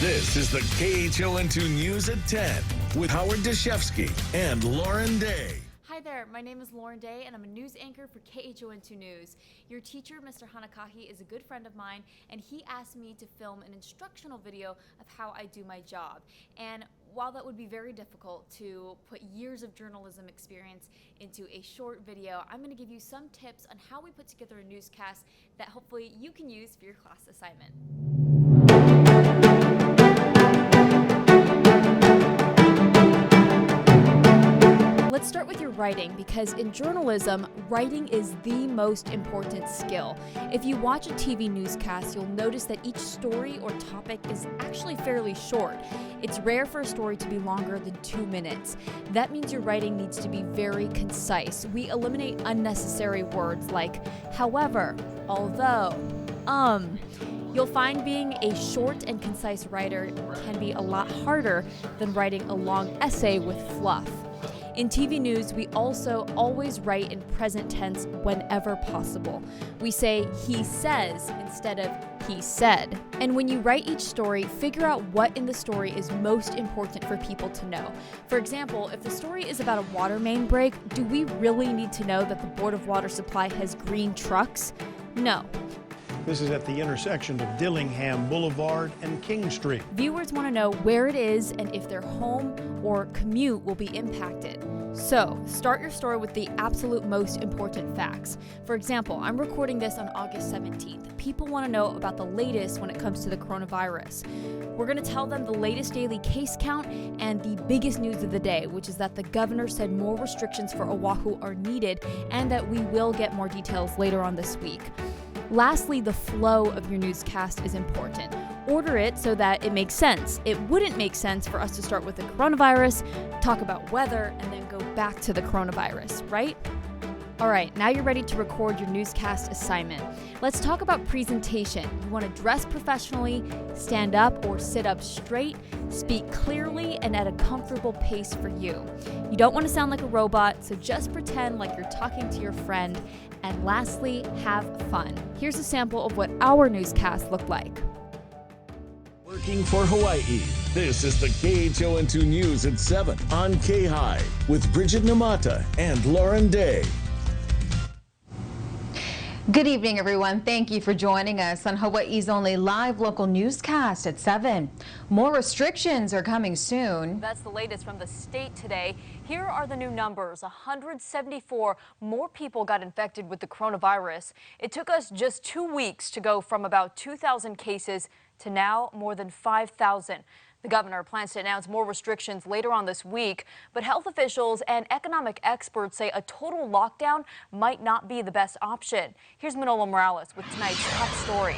This is the KHON2 News at 10 with Howard Deshefsky and Lauren Day. Hi there, my name is Lauren Day and I'm a news anchor for KHON2 News. Your teacher, Mr. Hanakahi, is a good friend of mine and he asked me to film an instructional video of how I do my job. And while that would be very difficult to put years of journalism experience into a short video, I'm going to give you some tips on how we put together a newscast that hopefully you can use for your class assignment. Let's start with your writing, because in journalism, writing is the most important skill. If you watch a TV newscast, you'll notice that each story or topic is actually fairly short. It's rare for a story to be longer than 2 minutes. That means your writing needs to be very concise. We eliminate unnecessary words like however, although, You'll find being a short and concise writer can be a lot harder than writing a long essay with fluff. In TV news, we also always write in present tense whenever possible. We say he says instead of he said. And when you write each story, figure out what in the story is most important for people to know. For example, if the story is about a water main break, do we really need to know that the Board of Water Supply has green trucks? No. This is at the intersection of Dillingham Boulevard and King Street. Viewers want to know where it is and if their home or commute will be impacted. So, start your story with the absolute most important facts. For example, I'm recording this on August 17th. People want to know about the latest when it comes to the coronavirus. We're going to tell them the latest daily case count and the biggest news of the day, which is that the governor said more restrictions for Oahu are needed and that we will get more details later on this week. Lastly, the flow of your newscast is important. Order it so that it makes sense. It wouldn't make sense for us to start with the coronavirus, talk about weather, and then go back to the coronavirus, right? All right, now you're ready to record your newscast assignment. Let's talk about presentation. You want to dress professionally, stand up or sit up straight, speak clearly and at a comfortable pace for you. You don't want to sound like a robot, so just pretend like you're talking to your friend. And lastly, have fun. Here's a sample of what our newscast looked like. Working for Hawaii. This is the KHON2 News at 7 on K-High with Bridget Namata and Lauren Day. Good evening, everyone. Thank you for joining us on Hawaii's only live local newscast at 7. More restrictions are coming soon. That's the latest from the state today. Here are the new numbers. 174 more people got infected with the coronavirus. It took us just 2 weeks to go from about 2,000 cases to now more than 5,000. The governor plans to announce more restrictions later on this week, but health officials and economic experts say a total lockdown might not be the best option. Here's Manolo Morales with tonight's top story.